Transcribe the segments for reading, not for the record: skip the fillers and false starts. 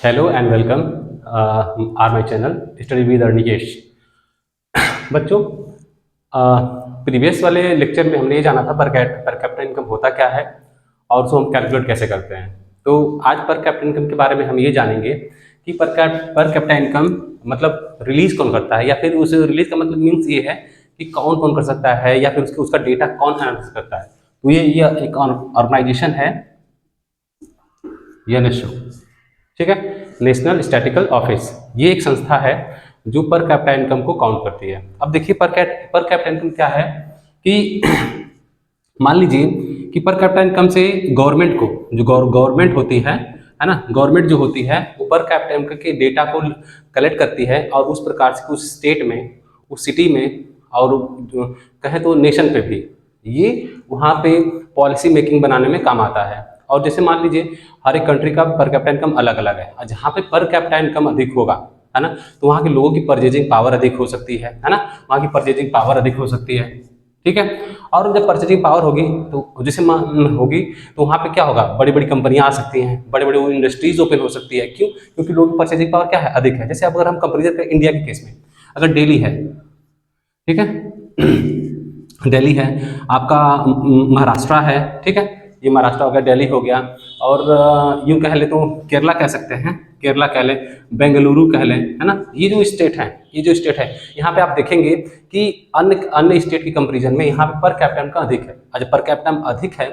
Hello and welcome our my channel study with Arnikesh. बच्चों, previous वाले lecture में हमने ये जाना था पर कैपिटा इनकम होता क्या है और उसको हम कैलकुलेट कैसे करते हैं। तो आज पर कैपिटा इनकम के बारे में हम ये जानेंगे कि पर कैपिटा इनकम मतलब रिलीज कौन करता है, या फिर उस रिलीज का मतलब मीन्स ये है कि कौन कौन कर सकता है, या फिर उसका डेटा कौन एनालिसिस करता है। तो ये एक ऑर्गेनाइजेशन है, एनएसओ, ठीक है, नेशनल स्टैटिस्टिकल ऑफिस। ये एक संस्था है जो पर कैपिटा इनकम को काउंट करती है। अब देखिए पर कैपिटा इनकम क्या है कि मान लीजिए कि पर कैपिटा इनकम से गवर्नमेंट को, जो गवर्नमेंट होती है ना, गवर्नमेंट जो होती है वो पर कैपिटा इनकम के डेटा को कलेक्ट करती है और उस प्रकार से उस स्टेट में, उस सिटी में, और कहे तो नेशन पे भी ये वहाँ पे पॉलिसी मेकिंग बनाने में काम आता है। और जैसे मान लीजिए हर एक कंट्री का पर कैपिटा इनकम अलग अलग है, और जहाँ पे पर कैपिटा इनकम अधिक होगा, है ना, तो वहाँ के लोगों की परचेजिंग पावर अधिक हो सकती है ना, वहाँ की परचेजिंग पावर अधिक हो सकती है, ठीक है। और जब परचेजिंग पावर होगी तो जैसे होगी तो वहाँ पे क्या होगा, बड़ी बड़ी कंपनियाँ आ सकती हैं, बड़े बड़े इंडस्ट्रीज ओपन हो सकती है। क्यों? क्योंकि लोगों की परचेजिंग पावर क्या है, अधिक है। जैसे अगर हम कंपेरिजन करें इंडिया के केस में, अगर दिल्ली है, ठीक है, दिल्ली है, आपका महाराष्ट्र है, ठीक है, ये महाराष्ट्र हो गया, दिल्ली हो गया, और यूँ कह ले तो केरला कह सकते हैं, केरला कह लें, बेंगलुरु कह लें, है ना। ये जो स्टेट है, यहाँ पे आप देखेंगे कि अन्य स्टेट की कंपेरिजन में यहाँ पे पर कैपिटा इनकम अधिक है। और जब पर कैपिटा अधिक है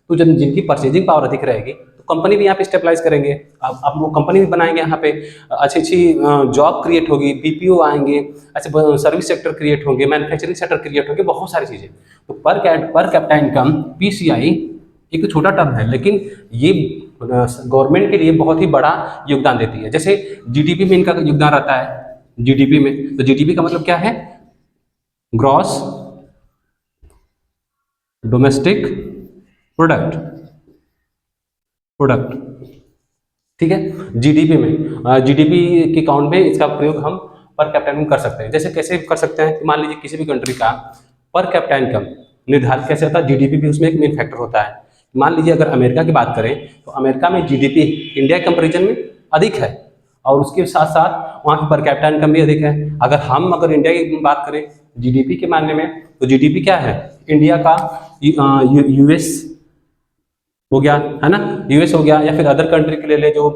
तो जब जिनकी परचेजिंग पावर अधिक रहेगी तो कंपनी भी यहाँ पे स्टेबलाइज करेंगे। अब वो कंपनी भी बनाएंगे, यहाँ पे अच्छी अच्छी जॉब क्रिएट होगी, बीपीओ आएंगे, अच्छे सर्विस सेक्टर क्रिएट होंगे, मैन्युफैक्चरिंग सेक्टर क्रिएट होंगे, बहुत सारी चीज़ें। तो पर कैपिटा इनकम पीसीआई एक तो छोटा टर्म है, लेकिन ये गवर्नमेंट के लिए बहुत ही बड़ा योगदान देती है। जैसे जीडीपी में इनका योगदान रहता है, जीडीपी में, तो जीडीपी का मतलब क्या है, ग्रॉस डोमेस्टिक प्रोडक्ट, ठीक है। जीडीपी में, जीडीपी के काउंट में इसका प्रयोग हम पर कैपिटा इनकम कर सकते हैं। जैसे कैसे कर सकते हैं कि मान लीजिए किसी भी कंट्री का पर कैपिटा इनकम निर्धारित कैसे होता है, जीडीपी भी उसमें एक मेन फैक्टर होता है। मान लीजिए अगर अमेरिका की बात करें तो अमेरिका में जीडीपी इंडिया के कंपेरिजन में अधिक है, और उसके साथ साथ वहाँ की पर कैपिटा इनकम भी अधिक है। अगर इंडिया की बात करें जीडीपी के मामले में, तो जीडीपी क्या है, इंडिया का यूएस हो गया, है ना, यूएस हो गया, या फिर अदर कंट्री के ले ले जो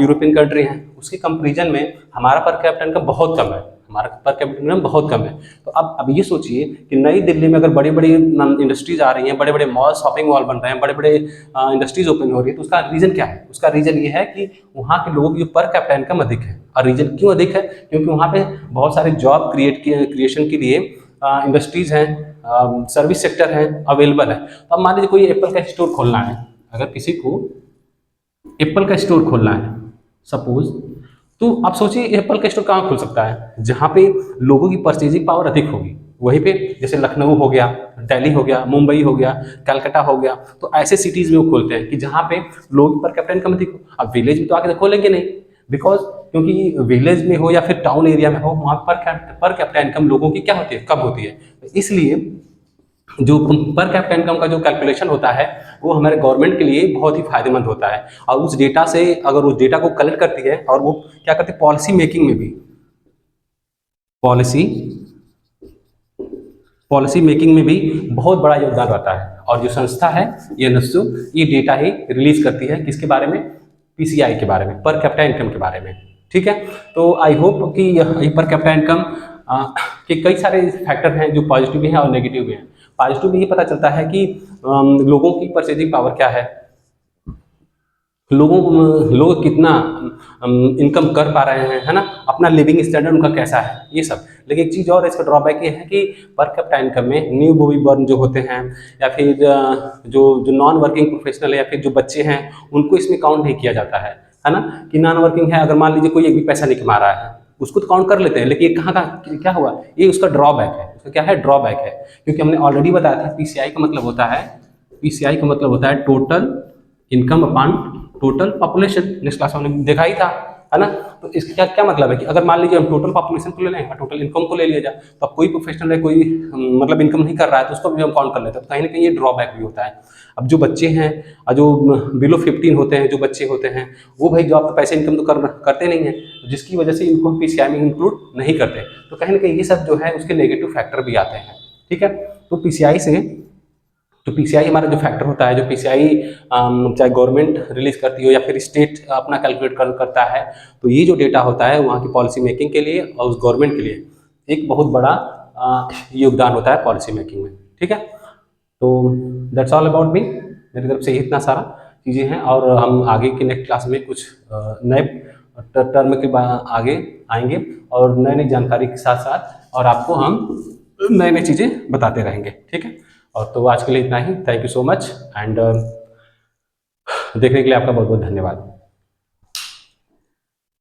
यूरोपियन कंट्री हैं, उसके कंपेरिजन में हमारा पर कैपिटा इनकम बहुत कम है, हमारा पर कैपिटा इनकम बहुत कम है। तो अब ये सोचिए कि नई दिल्ली में अगर बड़ी बड़ी इंडस्ट्रीज आ रही हैं, बड़े बड़े मॉल, शॉपिंग मॉल बन रहे हैं, बड़े बड़े इंडस्ट्रीज ओपन हो रही है, तो उसका रीजन क्या है? उसका रीजन ये है कि वहाँ के लोगों की पर कैपिटा इनकम अधिक है। और रीजन क्यों अधिक है? क्योंकि वहाँ पे बहुत सारे जॉब क्रिएशन के लिए इंडस्ट्रीज हैं, सर्विस सेक्टर है, अवेलेबल है। तो अब मान लीजिए कोई एप्पल का स्टोर खोलना है, अगर किसी को एप्पल का स्टोर खोलना है सपोज, तो आप सोचिए एप्पल का स्टोर कहाँ खोल सकता है, जहाँ पे लोगों की परचेजिंग पावर अधिक होगी। वहीं पे जैसे लखनऊ हो गया, दिल्ली हो गया, मुंबई हो गया, कलकत्ता हो गया, तो ऐसे सिटीज़ में वो खोलते हैं कि जहाँ पे लोगों की पर कैपिटा इनकम अधिक हो। अब विलेज में तो आके खोलेंगे नहीं, बिकॉज क्योंकि विलेज में हो या फिर टाउन एरिया में हो, वहाँ पर कैपिटा इनकम लोगों की क्या होती है, कम होती है। इसलिए जो पर कैपिटा इनकम का जो कैलकुलेशन होता है वो हमारे गवर्नमेंट के लिए बहुत ही फायदेमंद होता है। और उस डेटा से, अगर उस डेटा को कलेक्ट करती है और वो क्या करती है, पॉलिसी मेकिंग में भी, पॉलिसी मेकिंग में भी बहुत बड़ा योगदान रहता है। और जो संस्था है एनएसओ, ये डेटा ही रिलीज करती है किसके बारे में, पीसीआई के बारे में, पर कैपिटा इनकम के बारे में, ठीक है। तो आई होप कि ये पर कैपिटा इनकम के कई सारे फैक्टर हैं जो पॉजिटिव भी हैं और नेगेटिव भी हैं। पॉजिटिव में ये पता चलता है कि लोगों की परचेजिंग पावर क्या है, लोग कितना इनकम कर पा रहे हैं, है ना, अपना लिविंग स्टैंडर्ड उनका कैसा है, ये सब। लेकिन एक चीज़ और इसका ड्रॉबैक ये है कि पर कैपिटा इनकम में न्यू बेबी बर्न जो होते हैं, या फिर जो नॉन वर्किंग प्रोफेशनल है, या फिर जो बच्चे हैं, उनको इसमें काउंट नहीं किया जाता है ना, कि नॉन वर्किंग है, अगर मान लीजिए कोई एक भी पैसा नहीं कमा रहा है उसको तो काउंट कर लेते हैं, लेकिन ये कहाँ का क्या हुआ, ये उसका ड्रॉबैक है। उसका क्या है, ड्रॉबैक है, क्योंकि हमने ऑलरेडी बताया था पीसीआई का मतलब होता है total income upon total population. Next class में हमने देखा ही था है ना। तो इसका क्या क्या मतलब है कि अगर मान लीजिए हम टोटल पॉपुलेशन को ले लें और टोटल इनकम को ले लिया जाए, तो अब कोई प्रोफेशनल है, कोई मतलब इनकम नहीं कर रहा है, तो उसको भी हम काउंट कर लेते हैं, तो कहीं ना कहीं ये ड्रॉबैक भी होता है। अब जो बच्चे हैं और जो बिलो 15 होते हैं, जो बच्चे होते हैं, वो भाई जॉब पैसे इनकम तो करते नहीं हैं, जिसकी वजह से इनको हम पीसीआई में इंक्लूड नहीं करते। तो कहीं ना कहीं ये सब जो है उसके नेगेटिव फैक्टर भी आते हैं, ठीक है। तो पीसीआई से, तो पीसीआई हमारा जो फैक्टर होता है, जो पीसीआई चाहे गवर्नमेंट रिलीज करती हो या फिर स्टेट अपना कैलकुलेट करता है, तो ये जो डेटा होता है वहाँ की पॉलिसी मेकिंग के लिए और उस गवर्नमेंट के लिए एक बहुत बड़ा योगदान होता है पॉलिसी मेकिंग में, ठीक है। तो दैट्स ऑल अबाउट मी, मेरी तरफ से इतना सारा चीज़ें हैं, और हम आगे की नेक्स्ट क्लास में कुछ नए टर्म के आगे आएंगे और नई नई जानकारी के साथ साथ, और आपको हम नई नई चीज़ें बताते रहेंगे, ठीक है। और तो आज के लिए इतना ही, thank you so much, and देखने के लिए आपका बहुत बहुत धन्यवाद।